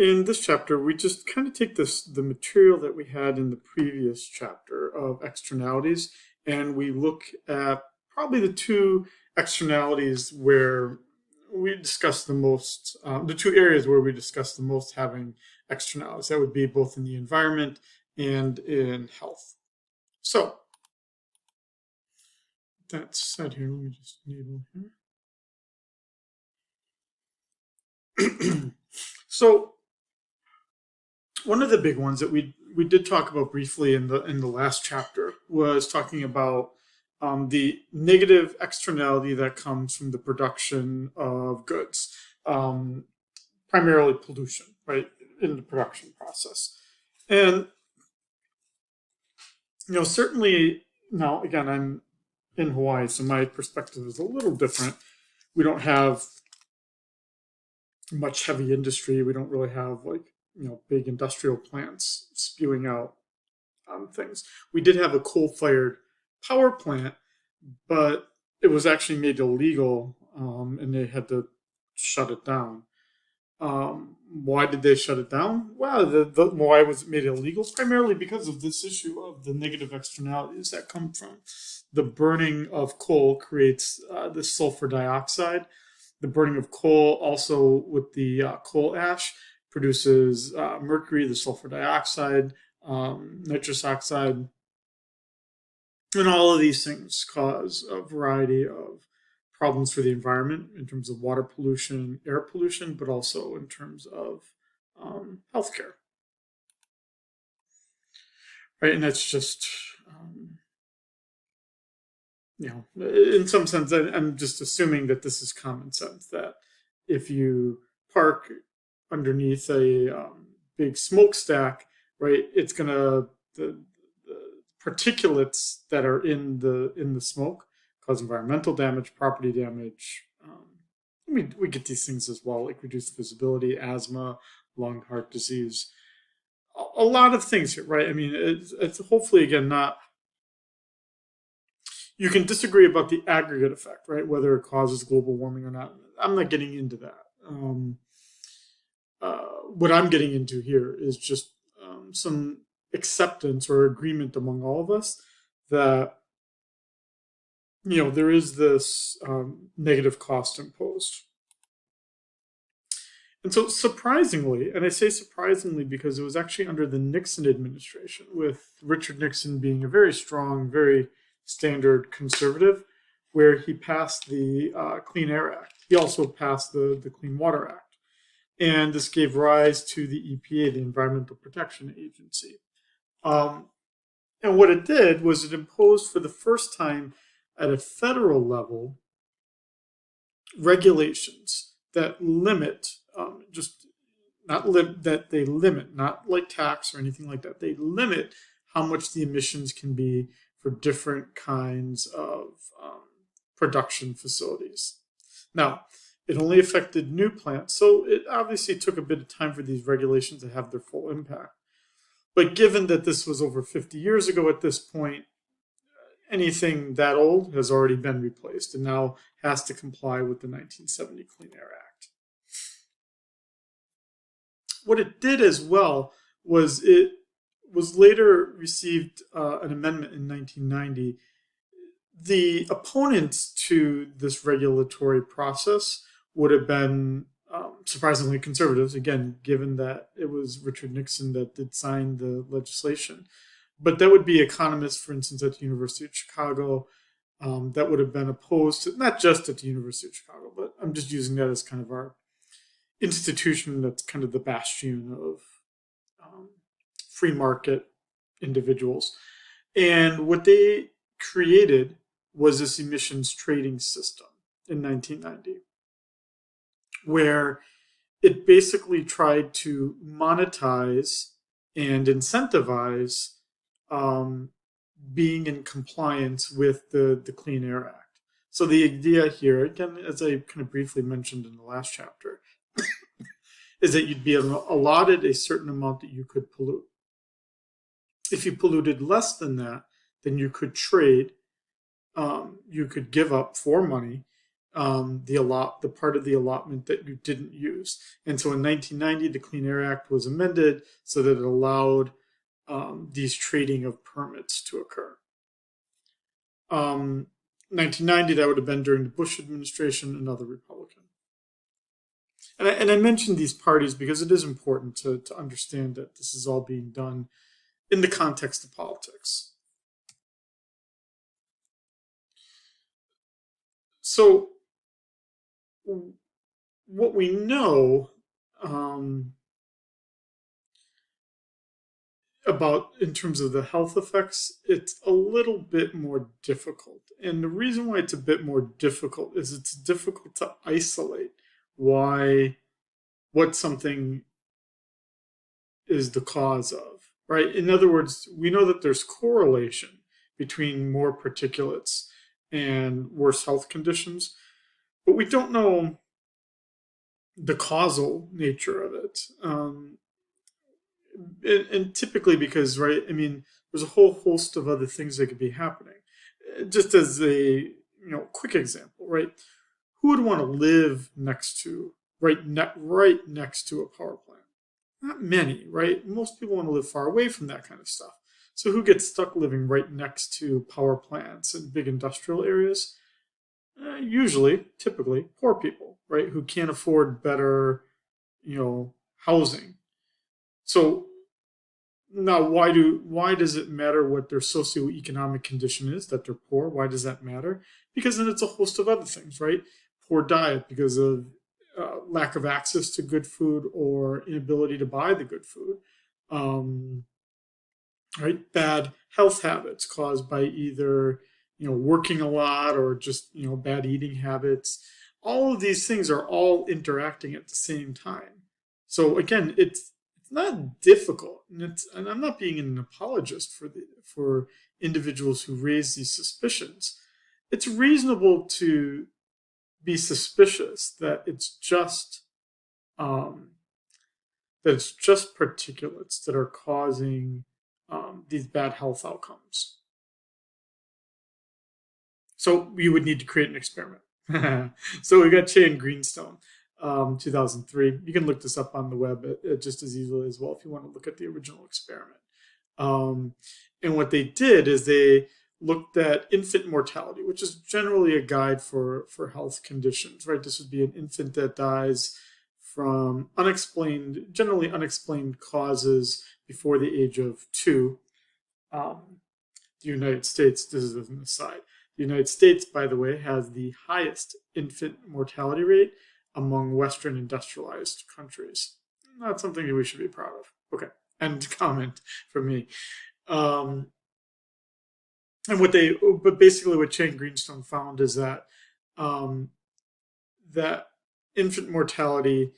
in this chapter, we just kind of take the material that we had in the previous chapter of externalities, and we look at probably the two externalities where we discuss the most, the two areas where we discuss the most having externalities. That would be both in the environment and in health. So, that said here, let me just enable here. So, one of the big ones that we did talk about briefly in the last chapter was talking about the negative externality that comes from the production of goods, primarily pollution, right, in the production process. And certainly now again, I'm in Hawaii, so my perspective is a little different. We don't have much heavy industry. We don't really have big industrial plants spewing out things. We did have a coal-fired power plant, but it was actually made illegal, and they had to shut it down. Why did they shut it down? Well, why was it made illegal? Primarily because of this issue of the negative externalities that come from the burning of coal creates the sulfur dioxide. The burning of coal also with the coal ash produces mercury, the sulfur dioxide, nitrous oxide, and all of these things cause a variety of problems for the environment in terms of water pollution, air pollution, but also in terms of healthcare. Right, and that's just, in some sense, I'm just assuming that this is common sense, that if you park underneath a big smokestack, right, it's gonna the particulates that are in the smoke cause environmental damage, property damage. We get these things as well, like reduced visibility, asthma, lung, heart disease, a lot of things here, right? I mean, it's hopefully again not. You can disagree about the aggregate effect, right? Whether it causes global warming or not. I'm not getting into that. What I'm getting into here is just some acceptance or agreement among all of us that there is this negative cost imposed. And so surprisingly, and I say surprisingly because it was actually under the Nixon administration, with Richard Nixon being a very strong, very standard conservative, where he passed the Clean Air Act. He also passed the Clean Water Act. And this gave rise to the EPA, the Environmental Protection Agency. And what it did was it imposed for the first time at a federal level regulations that limit, that they limit, not like tax or anything like that. They limit how much the emissions can be for different kinds of production facilities. Now, it only affected new plants, so it obviously took a bit of time for these regulations to have their full impact. But given that this was over 50 years ago at this point, anything that old has already been replaced and now has to comply with the 1970 Clean Air Act. What it did as well was it was later received an amendment in 1990. The opponents to this regulatory process would have been surprisingly conservatives, again, given that it was Richard Nixon that did sign the legislation. But that would be economists, for instance, at the University of Chicago, that would have been opposed to, not just at the University of Chicago, but I'm just using that as kind of our institution that's kind of the bastion of free market individuals. And what they created was this emissions trading system in 1990, where it basically tried to monetize and incentivize being in compliance with the Clean Air Act. So the idea here, again, as I kind of briefly mentioned in the last chapter, is that you'd be allotted a certain amount that you could pollute. If you polluted less than that, then you could trade, you could give up for money the part of the allotment that you didn't use. And so in 1990, the Clean Air Act was amended so that it allowed these trading of permits to occur. 1990, that would have been during the Bush administration, another Republican. And I mentioned these parties because it is important to understand that this is all being done in the context of politics. So, what we know about in terms of the health effects, it's a little bit more difficult. And the reason why it's a bit more difficult is it's difficult to isolate what something is the cause of, right? In other words, we know that there's correlation between more particulates and worse health conditions, but we don't know the causal nature of it. And typically because, right, I mean, there's a whole host of other things that could be happening. Just as a quick example, right? Who would want to live right next to a power plant? Not many, right? Most people want to live far away from that kind of stuff. So who gets stuck living right next to power plants and big industrial areas? Usually, typically, poor people, right, who can't afford better, housing. So now, why does it matter what their socioeconomic condition is, that they're poor? Why does that matter? Because then it's a host of other things, right? Poor diet because of lack of access to good food or inability to buy the good food. Right? Bad health habits caused by either working a lot or just bad eating habits. All of these things are all interacting at the same time. So again, it's not difficult, and I'm not being an apologist for individuals who raise these suspicions. It's reasonable to be suspicious that it's just particulates that are causing these bad health outcomes. So you would need to create an experiment. So we got Che and Greenstone, 2003. You can look this up on the web just as easily as well if you want to look at the original experiment. And what they did is they looked at infant mortality, which is generally a guide for health conditions, right? This would be an infant that dies from generally unexplained causes before the age of 2. The United States, this is an aside, the United States, by the way, has the highest infant mortality rate among Western industrialized countries. Not something that we should be proud of. Okay, end comment from me. But basically what Che and Greenstone found is that that infant mortality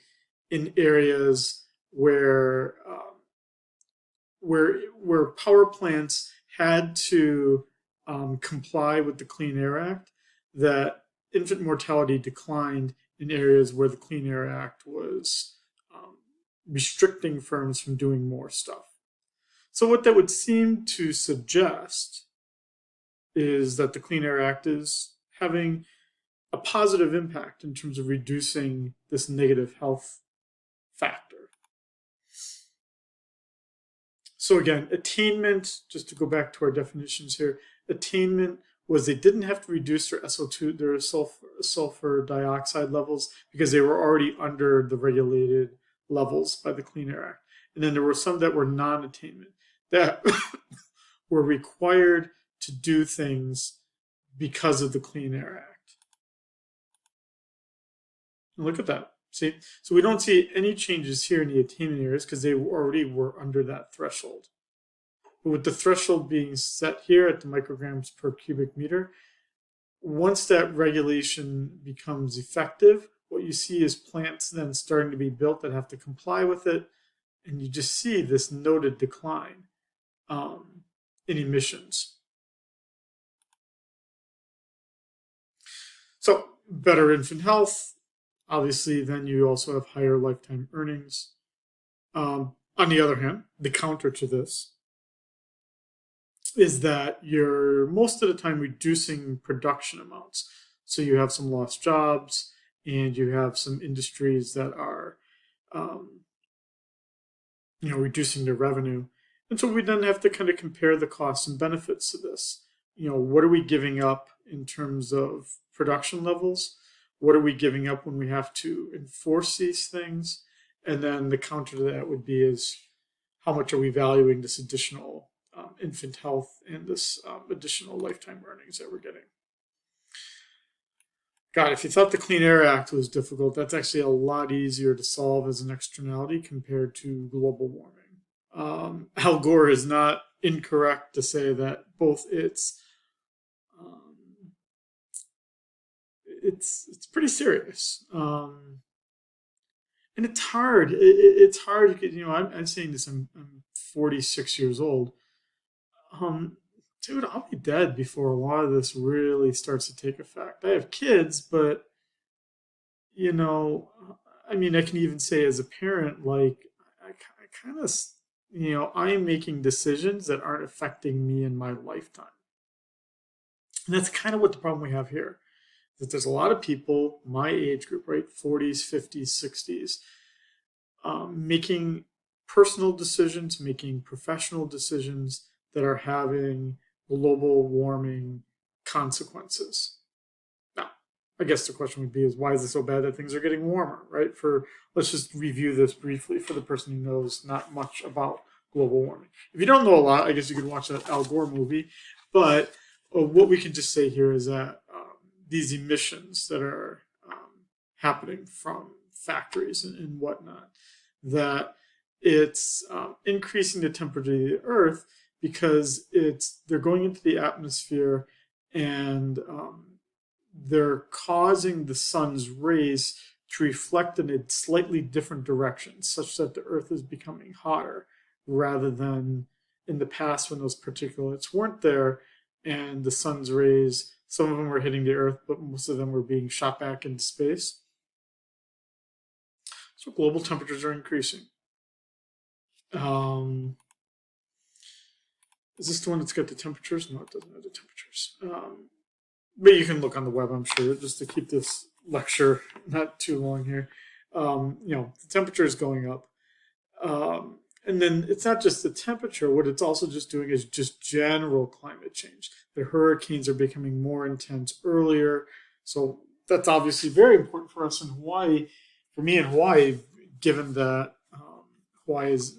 in areas where power plants had to comply with the Clean Air Act, that infant mortality declined in areas where the Clean Air Act was restricting firms from doing more stuff. So what that would seem to suggest is that the Clean Air Act is having a positive impact in terms of reducing this negative health factor. So again, attainment, just to go back to our definitions here, attainment was they didn't have to reduce their SO2, their sulfur dioxide levels, because they were already under the regulated levels by the Clean Air Act. And then there were some that were non-attainment, that were required to do things because of the Clean Air Act. And look at that. See, so we don't see any changes here in the attainment areas because they already were under that threshold. But with the threshold being set here at the micrograms per cubic meter, once that regulation becomes effective, what you see is plants then starting to be built that have to comply with it, and you just see this noted decline in emissions. So better infant health. Obviously, then you also have higher lifetime earnings. On the other hand, the counter to this is that you're most of the time reducing production amounts. So you have some lost jobs, and you have some industries that are, um, reducing their revenue. And so we then have to kind of compare the costs and benefits to this. What are we giving up in terms of production levels? What are we giving up when we have to enforce these things? And then the counter to that would be is how much are we valuing this additional infant health and this additional lifetime earnings that we're getting? God, if you thought the Clean Air Act was difficult, that's actually a lot easier to solve as an externality compared to global warming. Al Gore is not incorrect to say that both um, it's pretty serious, and it's hard. It's hard. I'm saying this. I'm 46 years old. Um, Dude, I'll be dead before a lot of this really starts to take effect. I have kids, but you know, I mean, I can even say as a parent, like, I kind of, I am making decisions that aren't affecting me in my lifetime. And that's kind of what the problem we have here. That there's a lot of people, my age group, right, 40s, 50s, 60s, making personal decisions, making professional decisions that are having global warming consequences. Now, I guess the question would be is why is it so bad that things are getting warmer, right? Let's just review this briefly for the person who knows not much about global warming. If you don't know a lot, I guess you could watch that Al Gore movie. But what we can just say here is that these emissions that are happening from factories and whatnot, that it's increasing the temperature of the Earth because they're going into the atmosphere and they're causing the sun's rays to reflect in a slightly different direction, such that the Earth is becoming hotter rather than in the past when those particulates weren't there and the sun's rays, some of them were hitting the Earth, but most of them were being shot back into space. So global temperatures are increasing. Um, is this the one that's got the temperatures? No, it doesn't have the temperatures. But you can look on the web, I'm sure, just to keep this lecture not too long here. The temperature is going up. And then it's not just the temperature. What it's also just doing is just general climate change. The hurricanes are becoming more intense earlier. So that's obviously very important for us in Hawaii. For me in Hawaii, given that Hawaii is,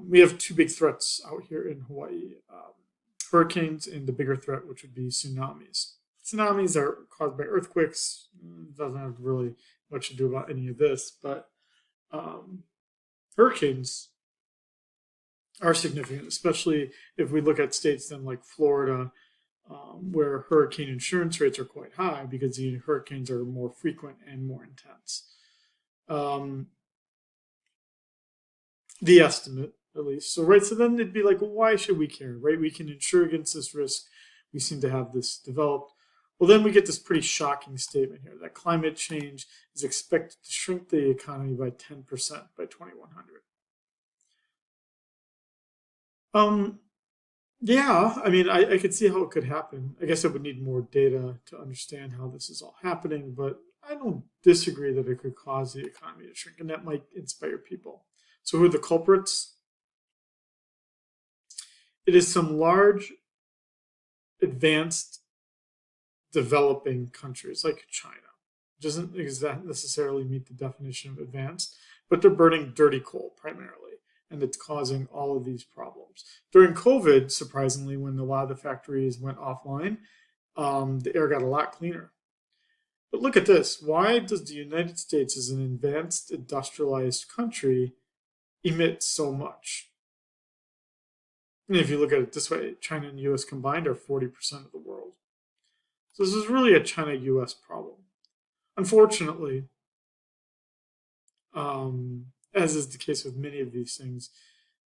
we have two big threats out here in Hawaii. Hurricanes and the bigger threat, which would be tsunamis. Tsunamis are caused by earthquakes. It doesn't have really much to do about any of this, but hurricanes are significant, especially if we look at states then like Florida, where hurricane insurance rates are quite high because the hurricanes are more frequent and more intense. The estimate, at least. So then it'd be like, well, why should we care, right? We can insure against this risk. We seem to have this developed. Well, then we get this pretty shocking statement here that climate change is expected to shrink the economy by 10% by 2100. Yeah, I mean, I could see how it could happen. I guess I would need more data to understand how this is all happening, but I don't disagree that it could cause the economy to shrink, and that might inspire people. So, who are the culprits? It is some large, advanced, developing countries like China. It doesn't necessarily meet the definition of advanced, but they're burning dirty coal primarily, and it's causing all of these problems. During COVID, surprisingly, when a lot of the factories went offline, the air got a lot cleaner. But look at this. Why does the United States, as an advanced industrialized country, emit so much? And if you look at it this way, China and the US combined are 40% of the world. So this is really a China US problem. Unfortunately, as is the case with many of these things,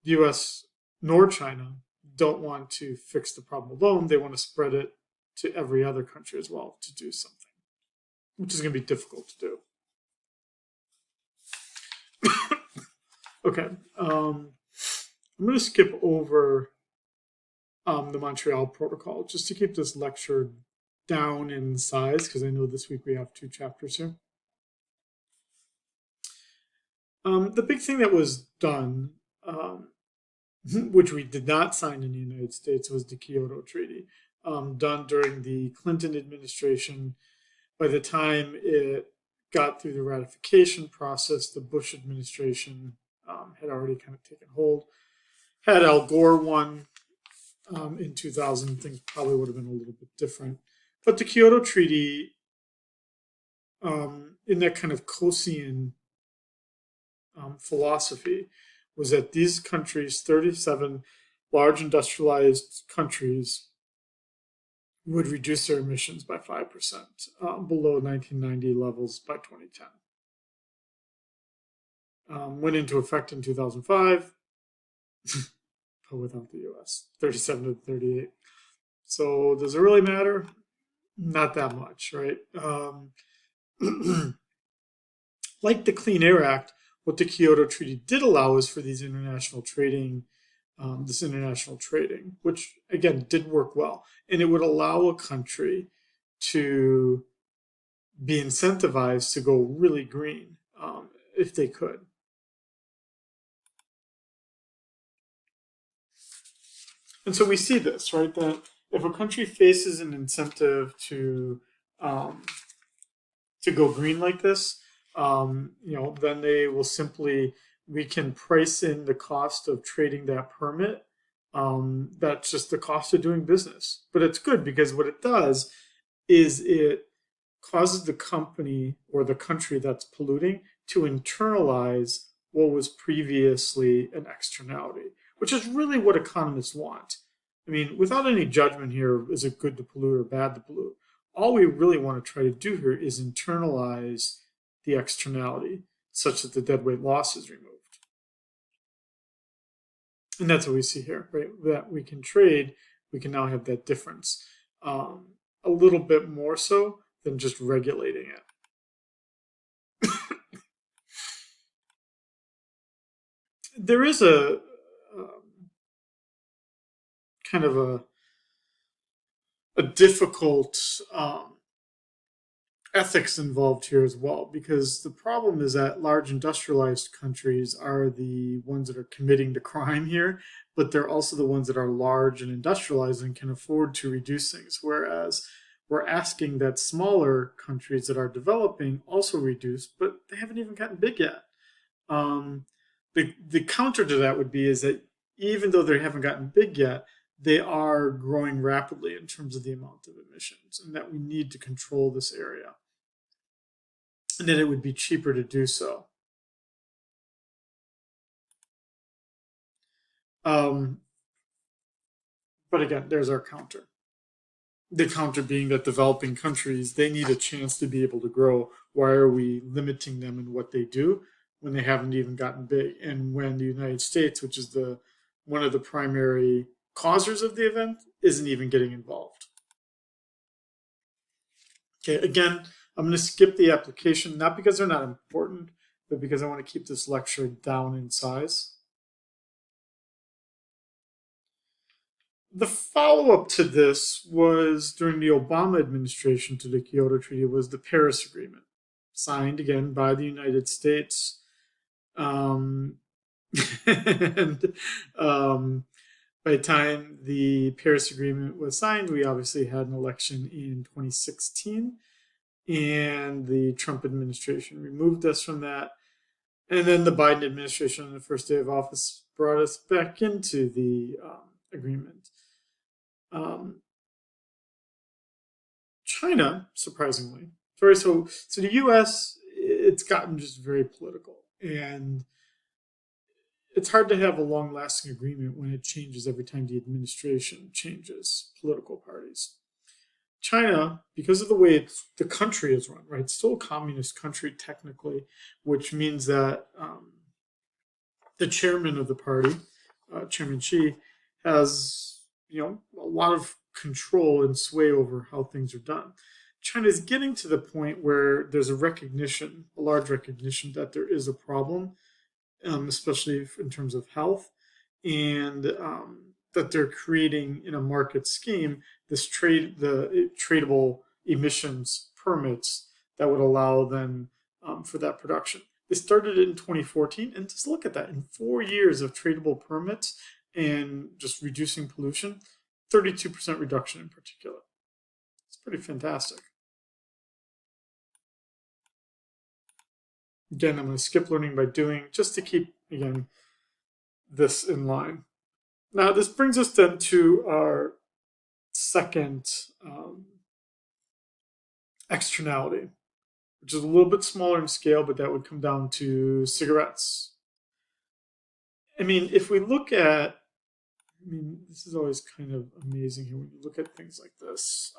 the US nor China don't want to fix the problem alone. They want to spread it to every other country as well to do something, which is going to be difficult to do. Okay. I'm going to skip over the Montreal Protocol just to keep this lecture down in size because I know this week we have 2 chapters here. The big thing that was done, which we did not sign in the United States, was the Kyoto Treaty, done during the Clinton administration. By the time it got through the ratification process, the Bush administration had already kind of taken hold. Had Al Gore won in 2000, things probably would have been a little bit different. But the Kyoto Treaty, in that kind of Coasian philosophy, was that these countries, 37 large industrialized countries, would reduce their emissions by 5% below 1990 levels by 2010. Went into effect in 2005, but without the US, 37 to 38. So does it really matter? Not that much, right? Like the Clean Air Act, what the Kyoto Treaty did allow is for these international trading, which again did work well, and it would allow a country to be incentivized to go really green if they could. And so we see this, right? That if a country faces an incentive to go green like this, then they will simply, we can price in the cost of trading that permit. That's just the cost of doing business. But it's good because what it does is it causes the company or the country that's polluting to internalize what was previously an externality, which is really what economists want. I mean, without any judgment here, is it good to pollute or bad to pollute? All we really want to try to do here is internalize the externality such that the deadweight loss is removed. And that's what we see here, right? That we can trade, we can now have that difference. A little bit more so than just regulating it. There is a kind of a difficult ethics involved here as well, because the problem is that large industrialized countries are the ones that are committing the crime here, but they're also the ones that are large and industrialized and can afford to reduce things, whereas we're asking that smaller countries that are developing also reduce, but they haven't even gotten big yet. The counter to that would be is that even though they haven't gotten big yet, they are growing rapidly in terms of the amount of emissions, and that we need to control this area, and that it would be cheaper to do so. But again, there's our counter. The counter being that developing countries, they need a chance to be able to grow. Why are we limiting them in what they do when they haven't even gotten big? And when the United States, which is one of the primary causers of the event, isn't even getting involved. Okay, again, I'm going to skip the application, not because they're not important, but because I want to keep this lecture down in size. The follow-up to this was during the Obama administration to the Kyoto Treaty was the Paris Agreement, signed again by the United States. And by the time the Paris Agreement was signed, we obviously had an election in 2016, and the Trump administration removed us from that. And then the Biden administration, on the first day of office, brought us back into the agreement. China, surprisingly, so the U.S., it's gotten just very political, and it's hard to have a long-lasting agreement when it changes every time the administration changes political parties. China, because of the way the country is run, right? It's still a communist country technically, which means that the chairman of the party, Chairman Xi, has a lot of control and sway over how things are done. China is getting to the point where there's a large recognition that there is a problem, especially in terms of health, and that they're creating in a market scheme the tradable emissions permits that would allow then for that production. They started it in 2014, and just look at that. In 4 years of tradable permits and just reducing pollution, 32% reduction in particulate. It's pretty fantastic. Again, I'm going to skip learning by doing just to keep, again, this in line. Now, this brings us then to our second externality, which is a little bit smaller in scale, but that would come down to cigarettes. I mean, if we look at, I mean, this is always kind of amazing here when you look at things like this.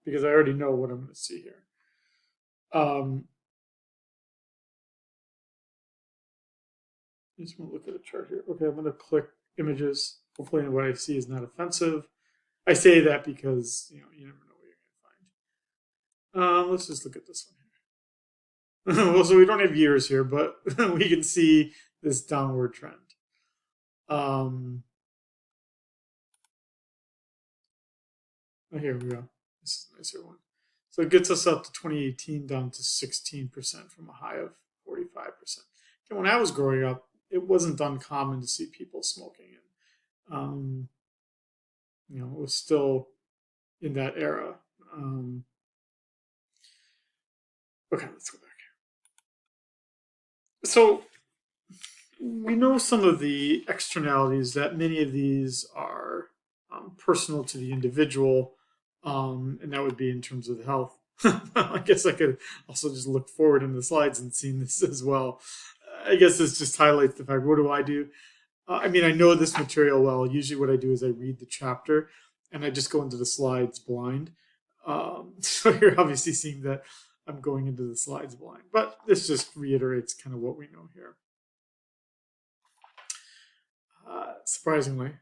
Because I already know what I'm going to see here. I just want to look at a chart here. Okay, I'm going to click images. Hopefully what I see is not offensive. I say that because, you never know what you're going to find. Let's just look at this one here. Well, so we don't have years here, but we can see this downward trend. Here we go. This is a nicer one. So it gets us up to 2018 down to 16% from a high of 45%. And when I was growing up, it wasn't uncommon to see people smoking. And, it was still in that era. Okay, let's go back here. So we know some of the externalities, that many of these are personal to the individual, and that would be in terms of the health. I guess I could also just look forward in the slides and seen this as well. I guess this just highlights the fact, what do I do? I mean, I know this material well. Usually what I do is I read the chapter and I just go into the slides blind. So you're obviously seeing that I'm going into the slides blind, but this just reiterates kind of what we know here. Surprisingly,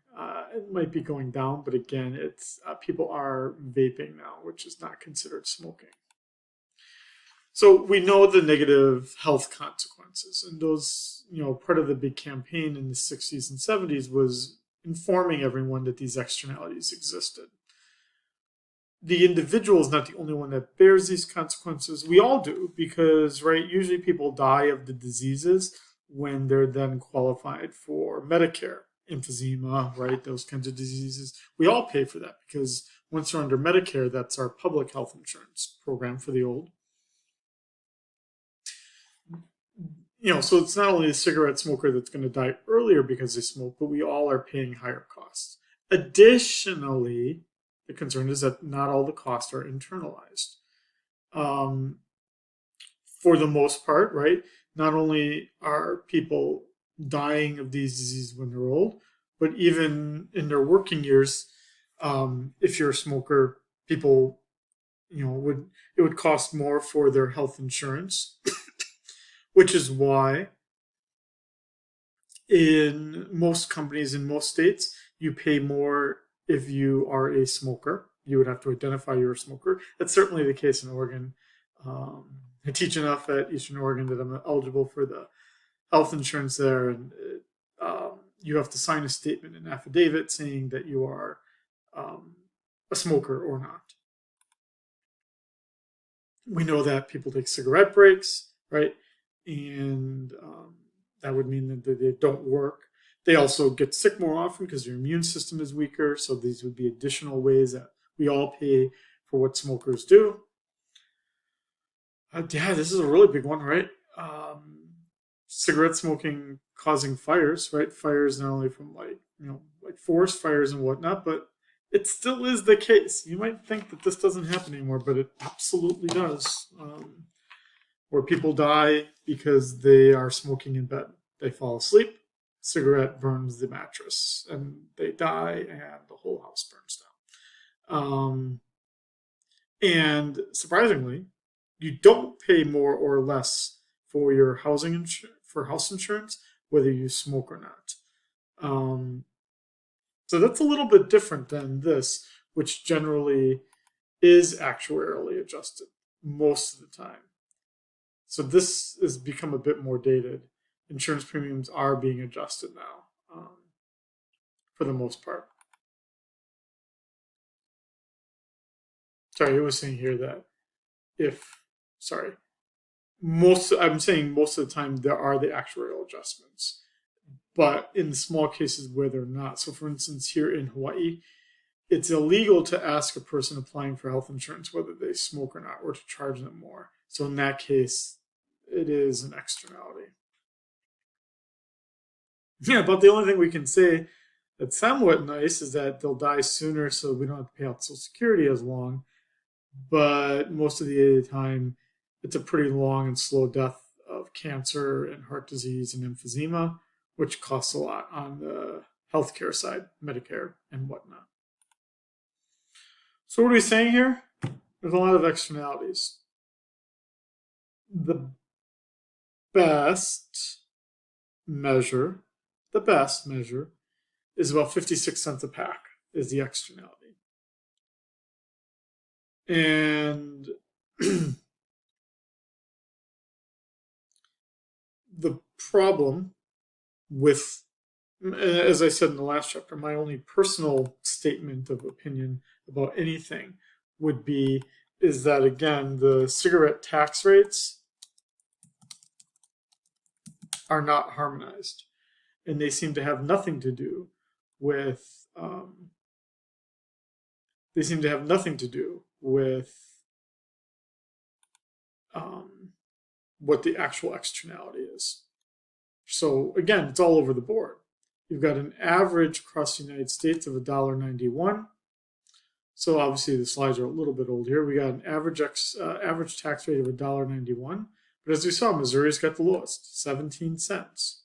it might be going down, but again, it's people are vaping now, which is not considered smoking. So we know the negative health consequences, and those, part of the big campaign in the 60s and 70s was informing everyone that these externalities existed. The individual is not the only one that bears these consequences. We all do, because, right, usually people die of the diseases when they're then qualified for Medicare, emphysema, right, those kinds of diseases. We all pay for that because once you're under Medicare, that's our public health insurance program for the old. So it's not only a cigarette smoker that's going to die earlier because they smoke, but we all are paying higher costs. Additionally, the concern is that not all the costs are internalized. For the most part, right, not only are people dying of these diseases when they're old, but even in their working years, if you're a smoker, people, it would cost more for their health insurance. Which is why in most companies, in most states, you pay more if you are a smoker. You would have to identify you're a smoker. That's certainly the case in Oregon. I teach enough at Eastern Oregon that I'm eligible for the health insurance there, and you have to sign a statement, an affidavit saying that you are a smoker or not. We know that people take cigarette breaks, right? And that would mean that they don't work. They also get sick more often because their immune system is weaker. So these would be additional ways that we all pay for what smokers do. Yeah, this is a really big one, right? Cigarette smoking causing fires, right? Fires not only from like forest fires and whatnot, but it still is the case. You might think that this doesn't happen anymore, but it absolutely does. Where people die because they are smoking in bed. They fall asleep, cigarette burns the mattress, and they die, and the whole house burns down. And surprisingly, you don't pay more or less for your house insurance, whether you smoke or not. So that's a little bit different than this, which generally is actuarially adjusted most of the time. So this has become a bit more dated. Insurance premiums are being adjusted now, for the most part. Sorry, it was saying here that I'm saying most of the time there are the actuarial adjustments, but in the small cases where they're not. So for instance, here in Hawaii, it's illegal to ask a person applying for health insurance whether they smoke or not, or to charge them more. So in that case, it is an externality. Yeah, but the only thing we can say that's somewhat nice is that they'll die sooner, so we don't have to pay out Social Security as long. But most of the time, it's a pretty long and slow death of cancer and heart disease and emphysema, which costs a lot on the healthcare side, Medicare and whatnot. So what are we saying here? There's a lot of externalities. The best measure, is about 56 cents a pack is the externality. And the problem with, as I said in the last chapter, my only personal statement of opinion about anything would be is that, again, the cigarette tax rates are not harmonized, and they seem to have nothing to do with what the actual externality is. So again, it's all over the board. You've got an average across the United States of $1.91. So obviously the slides are a little bit old here. We got an average tax rate of $1.91. But as we saw, Missouri's got the lowest, 17 cents.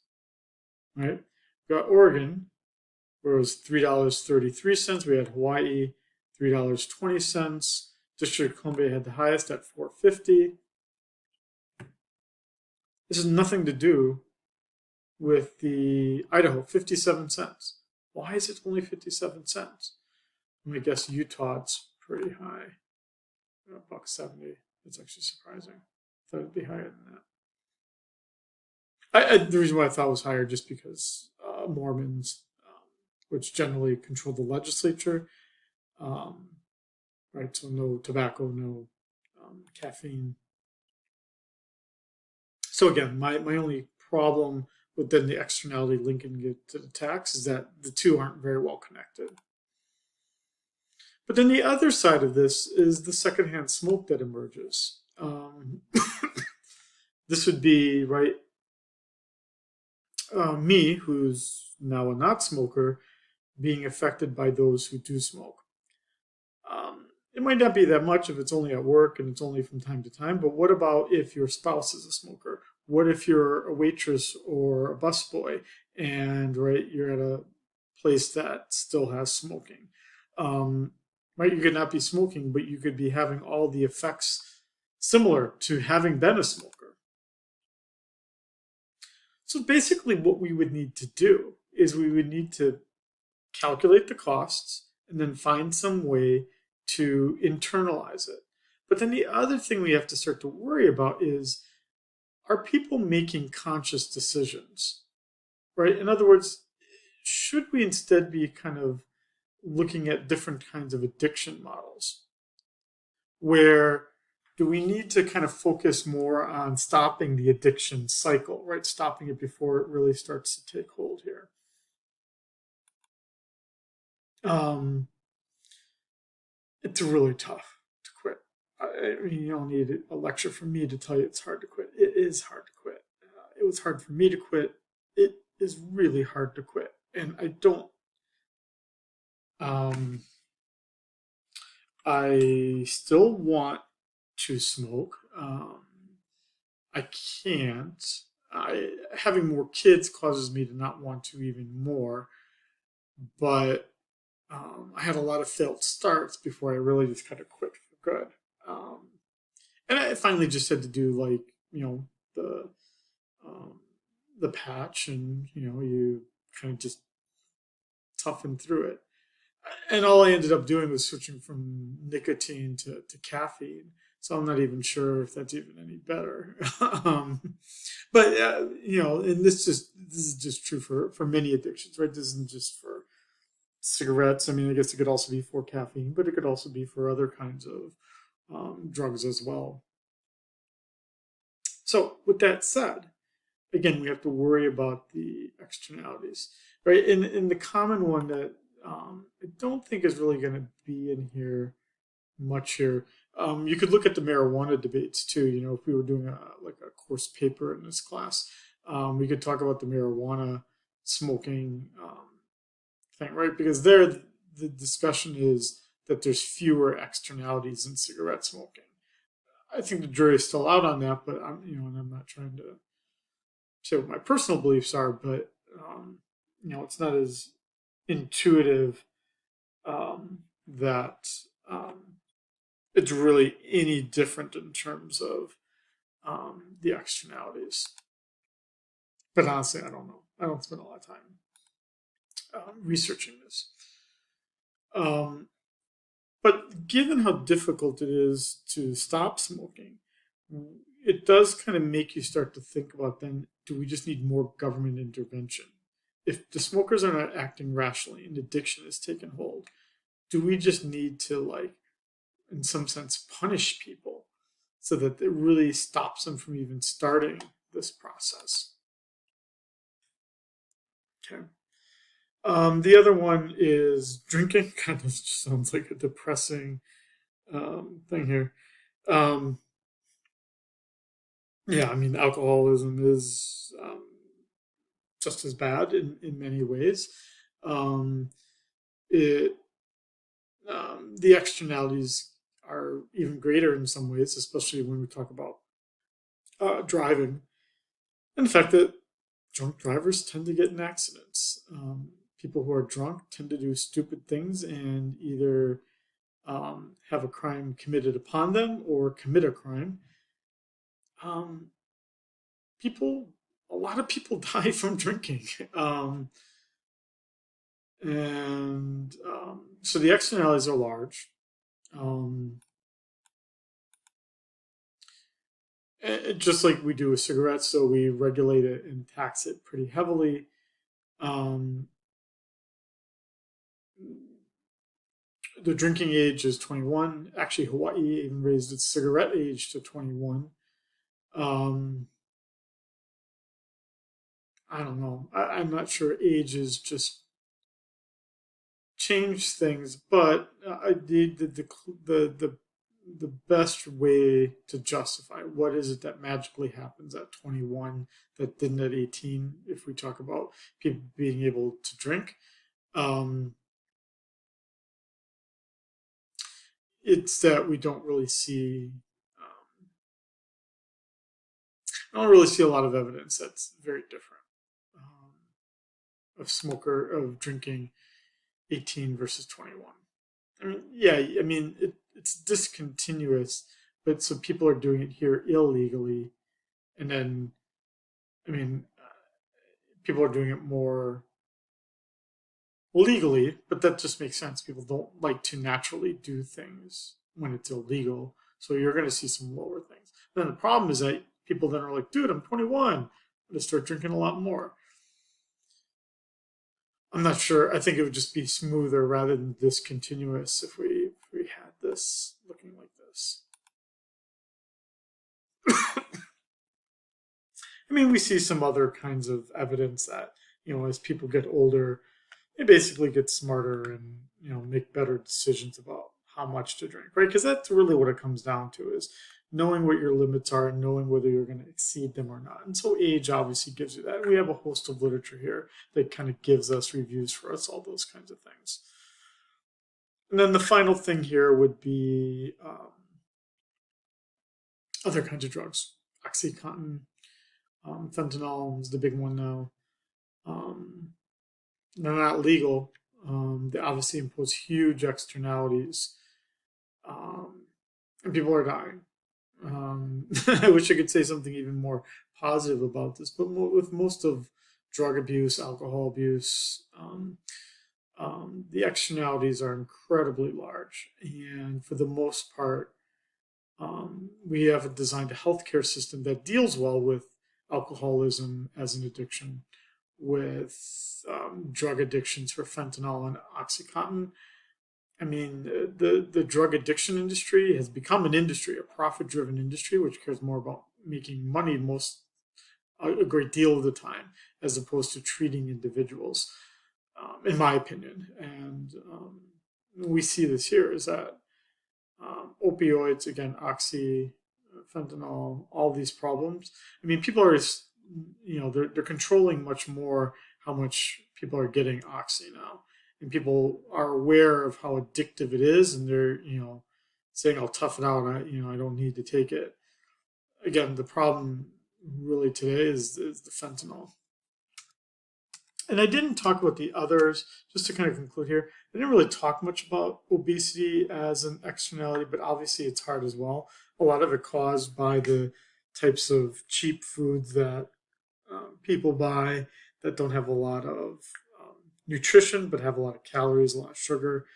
Right? We got Oregon, where it was $3.33. We had Hawaii, $3.20. District of Columbia had the highest at $4.50. This has nothing to do with the Idaho, 57 cents. Why is it only 57 cents? I guess Utah's pretty high, $1.70. That's actually surprising. I thought it'd be higher than that. The reason why I thought it was higher just because Mormons, which generally control the legislature, right? So no tobacco, no caffeine. So again, my only problem with then the externality linking it to the tax is that the two aren't very well connected. But then the other side of this is the secondhand smoke that emerges. This would be, right, me, who's now a not smoker, being affected by those who do smoke. It might not be that much if it's only at work and it's only from time to time, but what about if your spouse is a smoker? What if you're a waitress or a busboy and, right, you're at a place that still has smoking? Right, you could not be smoking, but you could be having all the effects similar to having been a smoker. So basically what we would need to do is we would need to calculate the costs and then find some way to internalize it. But then the other thing we have to start to worry about is, are people making conscious decisions? Right? In other words, should we instead be kind of looking at different kinds of addiction models? Where do we need to kind of focus more on stopping the addiction cycle, right? Stopping it before it really starts to take hold here. It's really tough to quit. I mean, you don't need a lecture from me to tell you it's hard to quit. It is hard to quit. It was hard for me to quit. It is really hard to quit. And I don't, I still want to smoke. I can't. Having more kids causes me to not want to even more. But I had a lot of failed starts before I really just kind of quit for good. And I finally just had to do, like, the patch, and you kind of just toughen through it. And all I ended up doing was switching from nicotine to caffeine. So I'm not even sure if that's even any better. But and this is just true for many addictions, right? This isn't just for cigarettes. I mean, I guess it could also be for caffeine, but it could also be for other kinds of drugs as well. So with that said, again, we have to worry about the externalities, right? And the common one that I don't think is really going to be in here much here. You could look at the marijuana debates too. If we were doing a course paper in this class, we could talk about the marijuana smoking thing, right? Because there, the discussion is that there's fewer externalities in cigarette smoking. I think the jury's still out on that, but and I'm not trying to say what my personal beliefs are, but it's not as intuitive that it's really any different in terms of the externalities. But honestly, I don't know. I don't spend a lot of time researching this. But given how difficult it is to stop smoking, it does kind of make you start to think about then, do we just need more government intervention? If the smokers are not acting rationally and addiction has taken hold, do we just need to, like, in some sense, punish people so that it really stops them from even starting this process? Okay. The other one is drinking. Kind of just sounds like a depressing thing here. Um, yeah, I mean, alcoholism is just as bad in many ways. Um, it The externalities are even greater in some ways, especially when we talk about driving, and the fact that drunk drivers tend to get in accidents. People who are drunk tend to do stupid things and either have a crime committed upon them or commit a crime. Um, people, a lot of people die from drinking. And So the externalities are large. Um, just like we do with cigarettes, so we regulate it and tax it pretty heavily. Um, the drinking age is 21. Actually, Hawaii even raised its cigarette age to 21. Um, I don't know. I'm not sure age is just changed things, but I did the best way to justify what is it that magically happens at 21 that didn't at 18. If we talk about people being able to drink, um, it's that we don't really see. I don't really see a lot of evidence that's very different of drinking 18 versus 21. I mean, yeah, I mean, it's discontinuous, but so people are doing it here illegally. And then, I mean, people are doing it more legally, but that just makes sense. People don't like to naturally do things when it's illegal. So you're going to see some lower things. Then the problem is that people then are like, dude, I'm 21. I'm going to start drinking a lot more. I'm not sure. I think it would just be smoother rather than discontinuous if we had this looking like this. I mean, we see some other kinds of evidence that as people get older, they basically get smarter and make better decisions about how much to drink, right? Because that's really what it comes down to is knowing what your limits are and knowing whether you're going to exceed them or not. And so age obviously gives you that. And we have a host of literature here that kind of gives us reviews for us, all those kinds of things. And then the final thing here would be other kinds of drugs. Oxycontin, fentanyl is the big one now. They're not legal. They obviously impose huge externalities, and people are dying. I wish I could say something even more positive about this, but with most of drug abuse, alcohol abuse, the externalities are incredibly large, and for the most part, We have designed a healthcare system that deals well with alcoholism as an addiction, with drug addictions for fentanyl and OxyContin. I mean, the drug addiction industry has become an industry, a profit-driven industry, which cares more about making money a great deal of the time, as opposed to treating individuals, in my opinion. And we see this here is that opioids, again, oxy, fentanyl, all these problems. I mean, people are, they're controlling much more how much people are getting oxy now, and people are aware of how addictive it is, and they're, saying, "I'll tough it out. I don't need to take it." Again, the problem really today is the fentanyl. And I didn't talk about the others, just to kind of conclude here. I didn't really talk much about obesity as an externality, but obviously it's hard as well. A lot of it caused by the types of cheap foods that people buy that don't have a lot of nutrition, but have a lot of calories, a lot of sugar.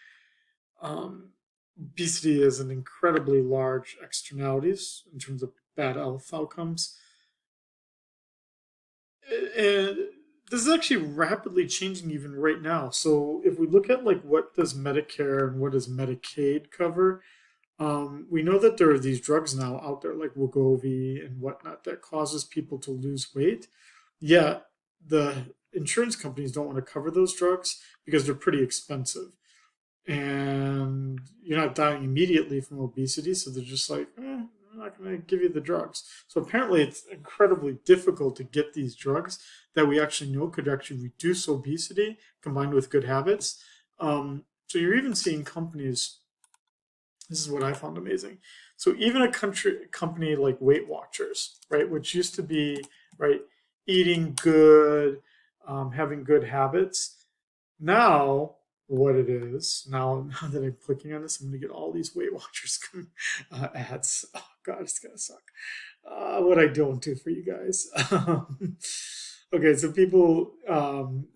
Obesity is an incredibly large externalities in terms of bad health outcomes. And this is actually rapidly changing even right now. So if we look at like what does Medicare and what does Medicaid cover, we know that there are these drugs now out there like Wegovy and whatnot that causes people to lose weight. Yet the insurance companies don't want to cover those drugs because they're pretty expensive. And you're not dying immediately from obesity, so they're just like, I'm not going to give you the drugs. So apparently, it's incredibly difficult to get these drugs that we actually know could actually reduce obesity combined with good habits. So you're even seeing companies. This is what I found amazing. So even a company like Weight Watchers, right, which used to be right eating good, having good habits, now what it is. Now that I'm clicking on this, I'm going to get all these Weight Watchers ads. Oh God, it's gonna suck. What I don't do for you guys. Okay, so people.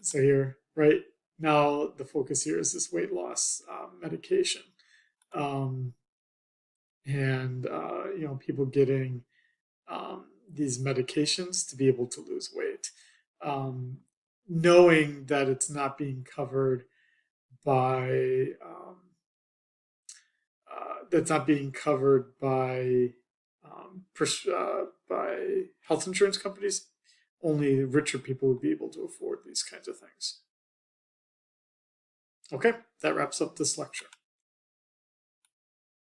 So here, right now, the focus here is this weight loss medication, um, and people getting these medications to be able to lose weight, um, knowing that it's not being covered by that's not being covered by health insurance companies. Only richer people would be able to afford these kinds of things. Okay, that wraps up this lecture.